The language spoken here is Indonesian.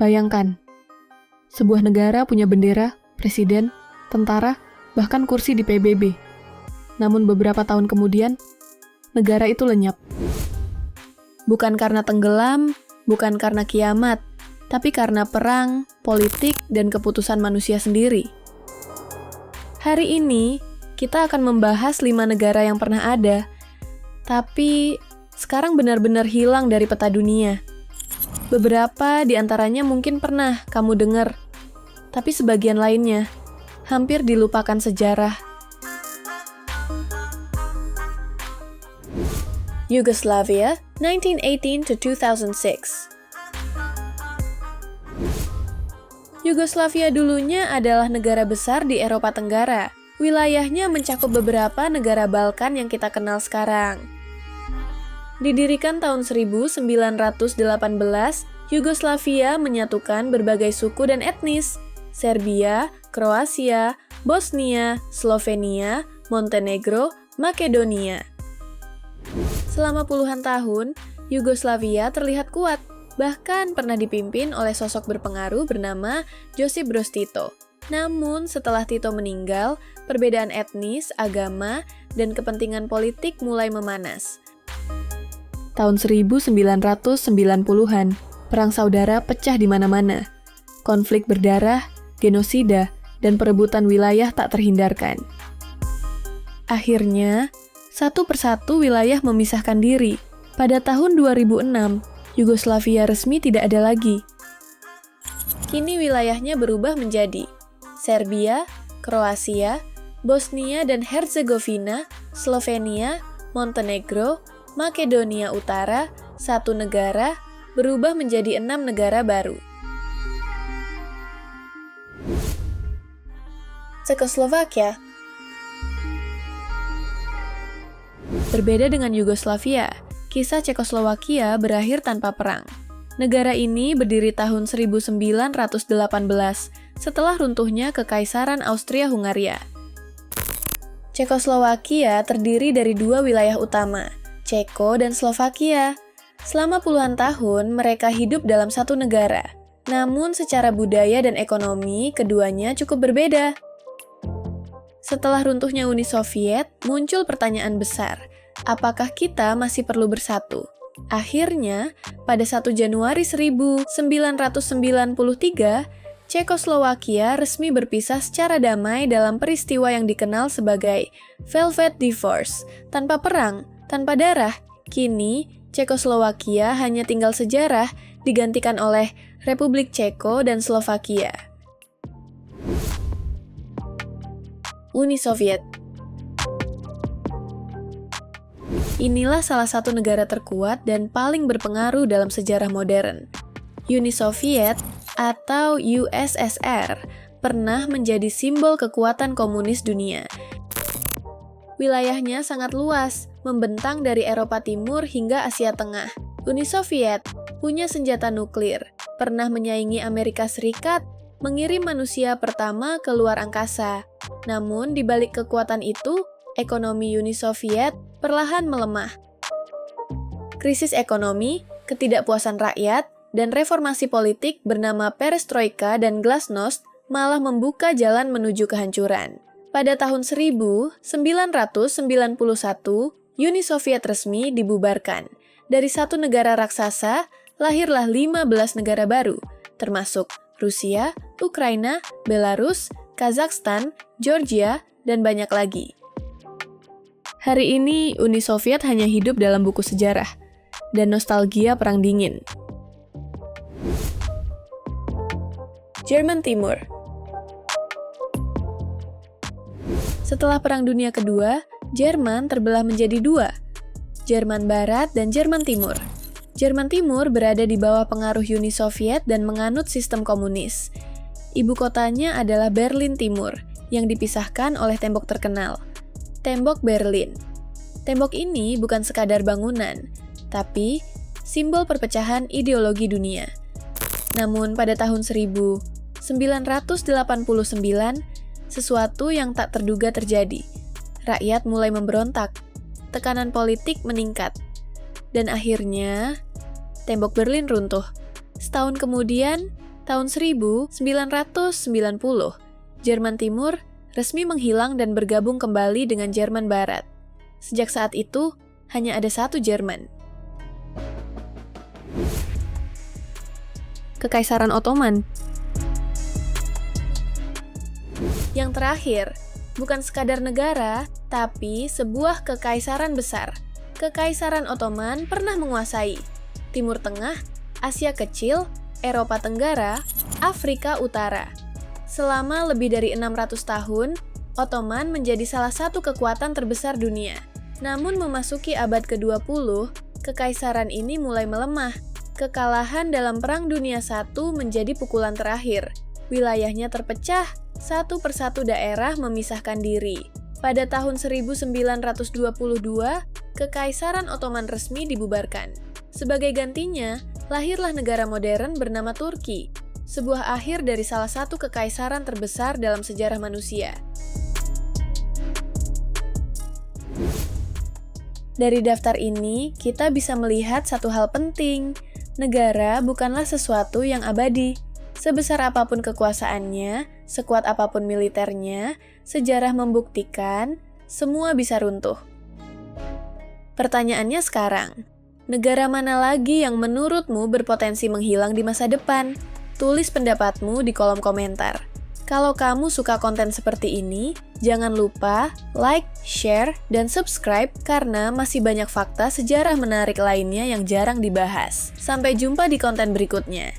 Bayangkan, sebuah negara punya bendera, presiden, tentara, bahkan kursi di PBB. Namun beberapa tahun kemudian, negara itu lenyap. Bukan karena tenggelam, bukan karena kiamat, tapi karena perang, politik, dan keputusan manusia sendiri. Hari ini, kita akan membahas 5 negara yang pernah ada, tapi sekarang benar-benar hilang dari peta dunia. Beberapa di antaranya mungkin pernah kamu dengar, tapi sebagian lainnya hampir dilupakan sejarah. Yugoslavia, 1918 to 2006. Yugoslavia dulunya adalah negara besar di Eropa Tenggara. Wilayahnya mencakup beberapa negara Balkan yang kita kenal sekarang. Didirikan tahun 1918, Yugoslavia menyatukan berbagai suku dan etnis: Serbia, Kroasia, Bosnia, Slovenia, Montenegro, Makedonia. Selama puluhan tahun, Yugoslavia terlihat kuat, bahkan pernah dipimpin oleh sosok berpengaruh bernama Josip Broz Tito. Namun, setelah Tito meninggal, perbedaan etnis, agama, dan kepentingan politik mulai memanas. Tahun 1990-an, perang saudara pecah di mana-mana. Konflik berdarah, genosida, dan perebutan wilayah tak terhindarkan. Akhirnya, satu persatu wilayah memisahkan diri. Pada tahun 2006, Yugoslavia resmi tidak ada lagi. Kini wilayahnya berubah menjadi Serbia, Kroasia, Bosnia dan Herzegovina, Slovenia, Montenegro, Makedonia Utara, satu negara, berubah menjadi 6 negara baru. Cekoslovakia. Berbeda dengan Yugoslavia, kisah Cekoslowakia berakhir tanpa perang. Negara ini berdiri tahun 1918, setelah runtuhnya Kekaisaran Austria-Hungaria. Cekoslowakia terdiri dari 2 wilayah utama, Ceko dan Slovakia. Selama puluhan tahun, mereka hidup dalam satu negara. Namun secara budaya dan ekonomi, keduanya cukup berbeda. Setelah runtuhnya Uni Soviet, muncul pertanyaan besar. Apakah kita masih perlu bersatu? Akhirnya, pada 1 Januari 1993, Cekoslowakia resmi berpisah secara damai dalam peristiwa yang dikenal sebagai Velvet Divorce. Tanpa perang, tanpa darah, kini Cekoslowakia hanya tinggal sejarah, digantikan oleh Republik Ceko dan Slovakia. Uni Soviet. Inilah salah satu negara terkuat dan paling berpengaruh dalam sejarah modern. Uni Soviet atau USSR pernah menjadi simbol kekuatan komunis dunia. Wilayahnya sangat luas, membentang dari Eropa Timur hingga Asia Tengah. Uni Soviet punya senjata nuklir, pernah menyaingi Amerika Serikat, mengirim manusia pertama ke luar angkasa. Namun, di balik kekuatan itu, ekonomi Uni Soviet perlahan melemah. Krisis ekonomi, ketidakpuasan rakyat, dan reformasi politik bernama Perestroika dan Glasnost malah membuka jalan menuju kehancuran. Pada tahun 1991, Uni Soviet resmi dibubarkan. Dari satu negara raksasa, lahirlah 15 negara baru, termasuk Rusia, Ukraina, Belarus, Kazakhstan, Georgia, dan banyak lagi. Hari ini, Uni Soviet hanya hidup dalam buku sejarah dan nostalgia Perang Dingin. Jerman Timur. Setelah Perang Dunia Kedua, Jerman terbelah menjadi 2, Jerman Barat dan Jerman Timur. Jerman Timur berada di bawah pengaruh Uni Soviet dan menganut sistem komunis. Ibu kotanya adalah Berlin Timur, yang dipisahkan oleh tembok terkenal, Tembok Berlin. Tembok ini bukan sekadar bangunan, tapi simbol perpecahan ideologi dunia. Namun pada tahun 1989, sesuatu yang tak terduga terjadi. Rakyat mulai memberontak, tekanan politik meningkat, dan akhirnya tembok Berlin runtuh. Setahun kemudian, Tahun 1990, Jerman Timur resmi menghilang dan bergabung kembali dengan Jerman Barat. Sejak saat itu, hanya ada satu Jerman. Kekaisaran Ottoman. Yang terakhir, bukan sekadar negara, tapi sebuah kekaisaran besar. Kekaisaran Ottoman pernah menguasai Timur Tengah, Asia Kecil, Eropa Tenggara, Afrika Utara. Selama lebih dari 600 tahun, Ottoman menjadi salah satu kekuatan terbesar dunia. Namun memasuki abad ke-20, kekaisaran ini mulai melemah. Kekalahan dalam Perang Dunia I menjadi pukulan terakhir. Wilayahnya terpecah, satu persatu daerah memisahkan diri. Pada tahun 1922, Kekaisaran Ottoman resmi dibubarkan. Sebagai gantinya, lahirlah negara modern bernama Turki, sebuah akhir dari salah satu kekaisaran terbesar dalam sejarah manusia. Dari daftar ini, kita bisa melihat satu hal penting. Negara bukanlah sesuatu yang abadi. Sebesar apapun kekuasaannya, sekuat apapun militernya, sejarah membuktikan semua bisa runtuh. Pertanyaannya sekarang, negara mana lagi yang menurutmu berpotensi menghilang di masa depan? Tulis pendapatmu di kolom komentar. Kalau kamu suka konten seperti ini, jangan lupa like, share, dan subscribe karena masih banyak fakta sejarah menarik lainnya yang jarang dibahas. Sampai jumpa di konten berikutnya.